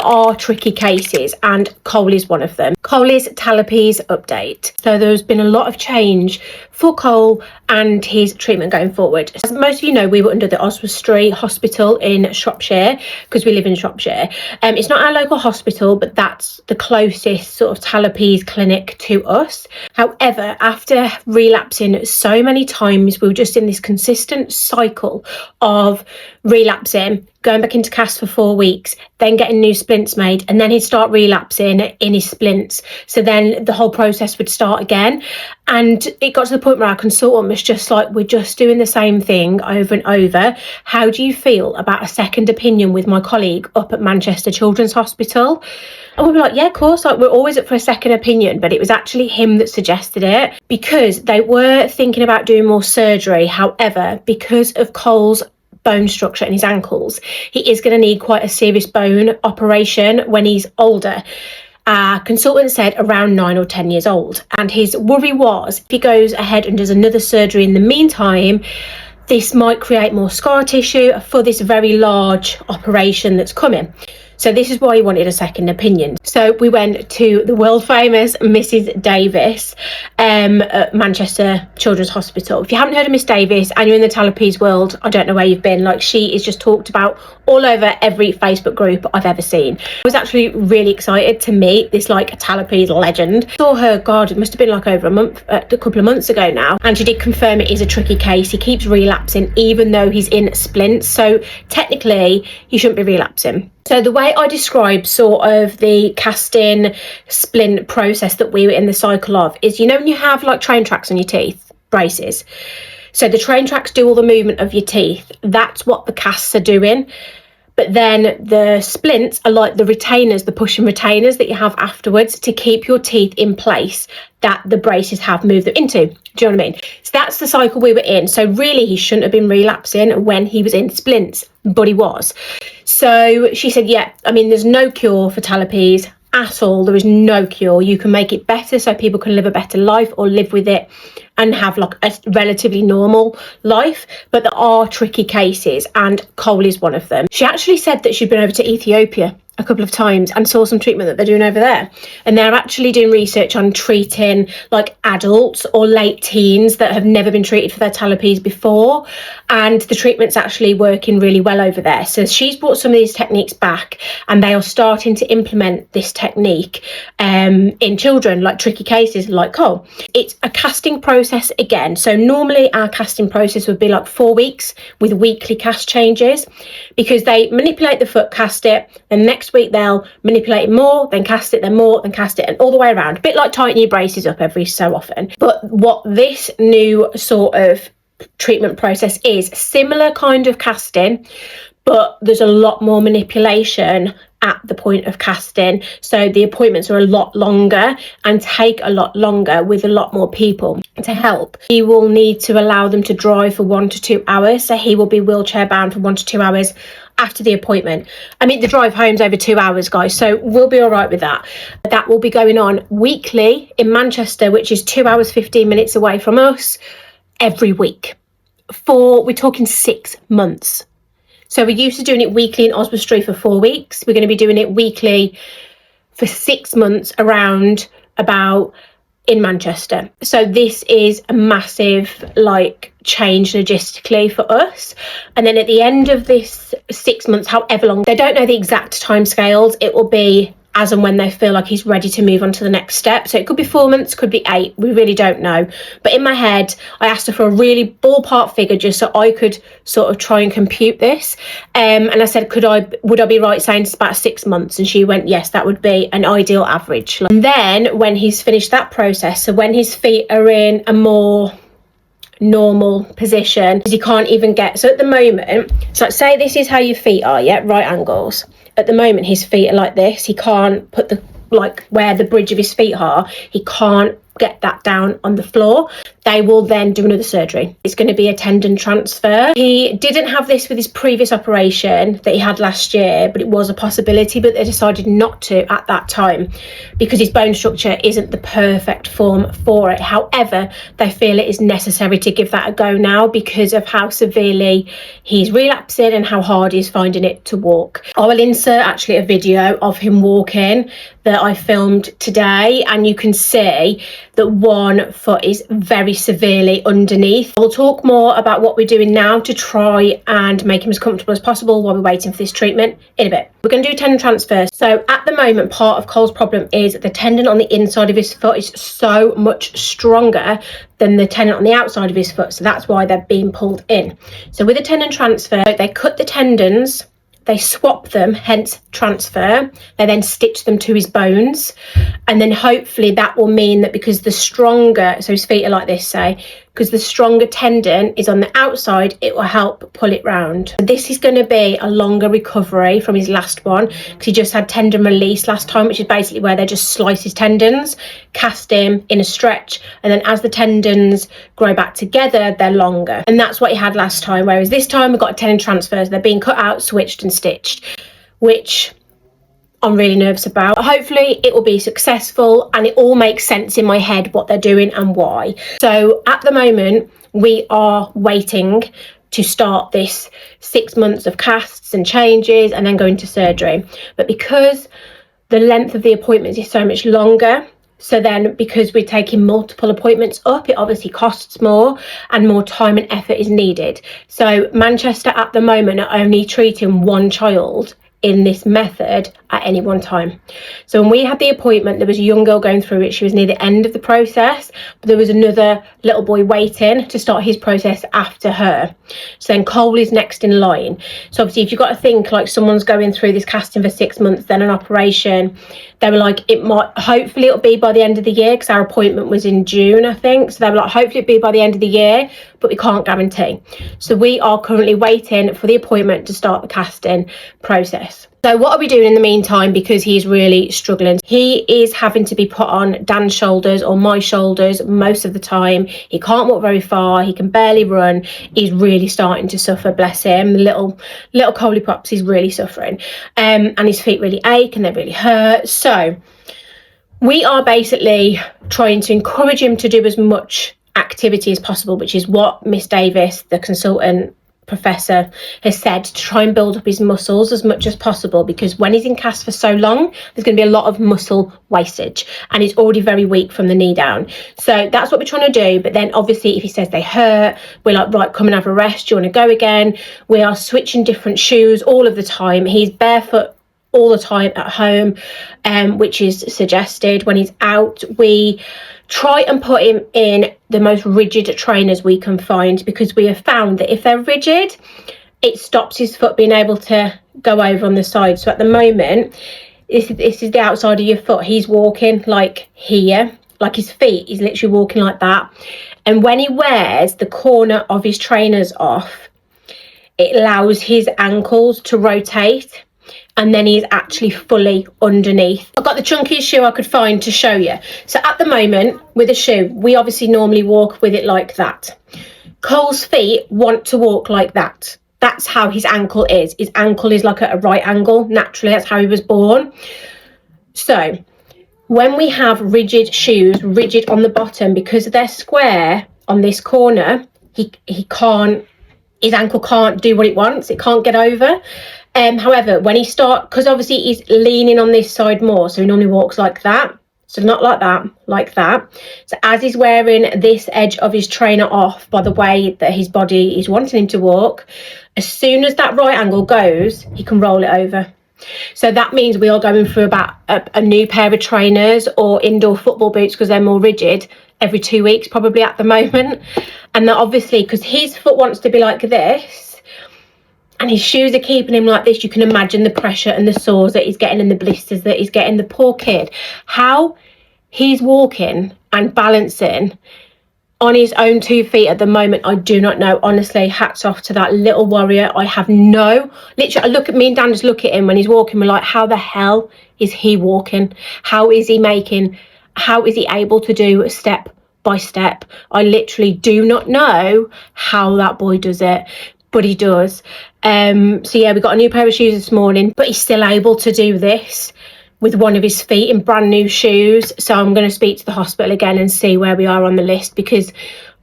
are tricky cases, and Cole is one of them. Cole is talipes update. So there's been a lot of change for Cole and his treatment going forward. As most of you know, we were under the Oswestry Hospital in Shropshire because we live in Shropshire. It's not our local hospital, but that's the closest sort of talipes clinic to us. However, after relapsing so many times, we were just in this consistent cycle of relapsing, going back into cast for 4 weeks, then getting new splints made, and then he'd start relapsing in his splints. So then the whole process would start again. And it got to the point where our consultant was just like, we're just doing the same thing over and over. How do you feel about a second opinion with my colleague up at Manchester Children's Hospital? And we were like, yeah, of course, like we're always up for a second opinion. But it was actually him that suggested it because they were thinking about doing more surgery. However, because of Cole's bone structure in his ankles, he is going to need quite a serious bone operation when he's older. Our consultant said around 9 or 10 years old, and his worry was if he goes ahead and does another surgery in the meantime, this might create more scar tissue for this very large operation that's coming. So this is why he wanted a second opinion. So we went to the world famous Mrs. Davis at Manchester Children's Hospital. If you haven't heard of Miss Davis and you're in the talipes world, I don't know where you've been. Like, she is just talked about all over every Facebook group I've ever seen. I was actually really excited to meet this like talipes legend. Saw her, God, it must have been like over a couple of months ago now. And she did confirm it is a tricky case. He keeps relapsing even though he's in splints. So technically he shouldn't be relapsing. So the way I describe sort of the casting splint process that we were in the cycle of is, you know, when you have like train tracks on your teeth, braces. So the train tracks do all the movement of your teeth. That's what the casts are doing. But then the splints are like the retainers, the pushing retainers that you have afterwards to keep your teeth in place that the braces have moved them into. Do you know what I mean? So that's the cycle we were in. So really he shouldn't have been relapsing when he was in splints, but he was. So she said, yeah, I mean, there's no cure for talipes at all. There is no cure. You can make it better so people can live a better life or live with it and have like a relatively normal life. But there are tricky cases, and Cole is one of them. She actually said that she'd been over to Ethiopia a couple of times and saw some treatment that they're doing over there, and they're actually doing research on treating like adults or late teens that have never been treated for their talipes before, and the treatment's actually working really well over there. So she's brought some of these techniques back, and they are starting to implement this technique in children, like tricky cases like Cole. It's a casting process again. So normally our casting process would be like 4 weeks with weekly cast changes, because they manipulate the foot, cast it, and next week they'll manipulate it more, then cast it, then more, then cast it, and all the way around. A bit like tightening your braces up every so often. But what this new sort of treatment process is, similar kind of casting, but there's a lot more manipulation at the point of casting. So the appointments are a lot longer and take a lot longer with a lot more people to help. He will need to allow them to drive for 1 to 2 hours. So he will be wheelchair bound for 1 to 2 hours after the appointment. I mean, the drive home's over 2 hours, guys, so we'll be all right with that. That will be going on weekly in Manchester, which is 2 hours 15 minutes away from us, every week we're talking 6 months. So we're used to doing it weekly in Oswestry for 4 weeks. We're going to be doing it weekly for 6 months around about in Manchester. So this is a massive like change logistically for us. And then at the end of this 6 months, however long, they don't know the exact timescales, it will be as and when they feel like he's ready to move on to the next step. So it could be 4 months, could be 8, we really don't know. But in my head, I asked her for a really ballpark figure just so I could sort of try and compute this. And I said, would I be right saying it's about 6 months? And she went, yes, that would be an ideal average. And then when he's finished that process, so when his feet are in a more normal position, because he can't even get, so at the moment, so like say this is how your feet are, yeah, right angles. At the moment his feet are like this. He can't put the, like where the bridge of his feet are, he can't get that down on the floor, they will then do another surgery. It's going to be a tendon transfer. He didn't have this with his previous operation that he had last year, but it was a possibility, but they decided not to at that time because his bone structure isn't the perfect form for it. However, they feel it is necessary to give that a go now because of how severely he's relapsing and how hard he's finding it to walk. I will insert actually a video of him walking that I filmed today, and you can see that one foot is very severely underneath. I'll talk more about what we're doing now to try and make him as comfortable as possible while we're waiting for this treatment in a bit. We're going to do tendon transfers. So at the moment, part of Cole's problem is the tendon on the inside of his foot is so much stronger than the tendon on the outside of his foot, so that's why they're being pulled in. So with a tendon transfer, they cut the tendons, they swap them, hence transfer. They then stitch them to his bones. And then hopefully that will mean that because the stronger, so his feet are like this, say, because the stronger tendon is on the outside, it will help pull it round. This is going to be a longer recovery from his last one because he just had tendon release last time, which is basically where they just slice his tendons, cast him in a stretch, and then as the tendons grow back together, they're longer. And that's what he had last time, whereas this time we've got a tendon transfers. They're being cut out, switched and stitched, which I'm really nervous about. Hopefully it will be successful and it all makes sense in my head what they're doing and why. So at the moment we are waiting to start this 6 months of casts and changes and then go into surgery. But because the length of the appointments is so much longer, so then because we're taking multiple appointments up, it obviously costs more and more time and effort is needed. So Manchester at the moment are only treating one child in this method at any one time. So when we had the appointment, there was a young girl going through it. She was near the end of the process, but there was another little boy waiting to start his process after her. So then Cole is next in line. So obviously if you've got to think like someone's going through this casting for 6 months, then an operation, they were like, it might, hopefully it'll be by the end of the year, because our appointment was in June, I think. So they were like, hopefully it'll be by the end of the year, but we can't guarantee. So we are currently waiting for the appointment to start the casting process. So what are we doing in the meantime, because he's really struggling? He is having to be put on Dan's shoulders or my shoulders most of the time. He can't walk very far. He can barely run. He's really starting to suffer, bless him. The little Coley Pops, he's really suffering. And his feet really ache and they really hurt. So we are basically trying to encourage him to do as much activity as possible, which is what Miss Davis, the consultant professor, has said, to try and build up his muscles as much as possible, because when he's in cast for so long, there's going to be a lot of muscle wastage and he's already very weak from the knee down. So that's what we're trying to do. But then obviously if he says they hurt, we're like, right, come and have a rest, do you want to go again? We are switching different shoes all of the time. He's barefoot all the time at home, which is suggested. When he's out, we try and put him in the most rigid trainers we can find, because we have found that if they're rigid, it stops his foot being able to go over on the side. So at the moment, this is the outside of your foot. He's walking like here, like his feet, he's literally walking like that. And when he wears the corner of his trainers off, it allows his ankles to rotate, and then he's actually fully underneath. I've got the chunkiest shoe I could find to show you. So at the moment, with a shoe, we obviously normally walk with it like that. Cole's feet want to walk like that. That's how his ankle is. His ankle is like at a right angle, naturally, that's how he was born. So when we have rigid shoes, rigid on the bottom, because they're square on this corner, he can't, his ankle can't do what it wants, it can't get over. However, when he starts, because obviously he's leaning on this side more, so he normally walks like that. So not like that, like that. So as he's wearing this edge of his trainer off, by the way that his body is wanting him to walk, as soon as that right angle goes, he can roll it over. So that means we are going through about a new pair of trainers or indoor football boots, because they're more rigid, every 2 weeks probably at the moment. And that obviously, because his foot wants to be like this, and his shoes are keeping him like this, you can imagine the pressure and the sores that he's getting and the blisters that he's getting. The poor kid, how he's walking and balancing on his own 2 feet at the moment, I do not know. Honestly, hats off to that little warrior. I have no, literally, I look at me and Dan, just look at him when he's walking. We're like, how the hell is he walking? How is he making how is he able to do step by step? I literally do not know how that boy does it, but he does. So yeah, we got a new pair of shoes this morning, but he's still able to do this with one of his feet in brand new shoes. So I'm going to speak to the hospital again and see where we are on the list, because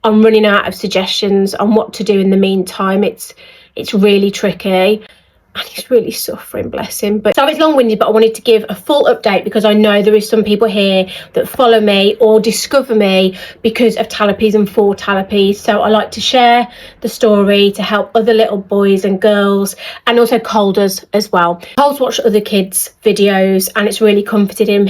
I'm running out of suggestions on what to do in the meantime. It's really tricky. And he's really suffering, bless him. But so it's long-winded, but I wanted to give a full update because I know there is some people here that follow me or discover me because of talipes and for talipes. So I like to share the story to help other little boys and girls, and also Cole does as well. Cole's watched other kids' videos and it's really comforted him.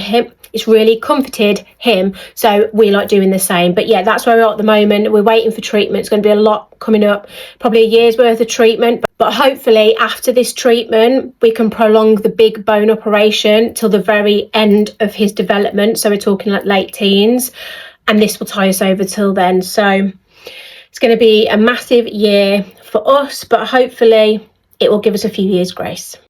It's really comforted him, so we like doing the same. But yeah, that's where we're at the moment. We're waiting for treatment. It's going to be a lot coming up, probably a year's worth of treatment, but hopefully after this treatment we can prolong the big bone operation till the very end of his development, so we're talking like late teens, and this will tie us over till then. So it's going to be a massive year for us, but hopefully it will give us a few years grace.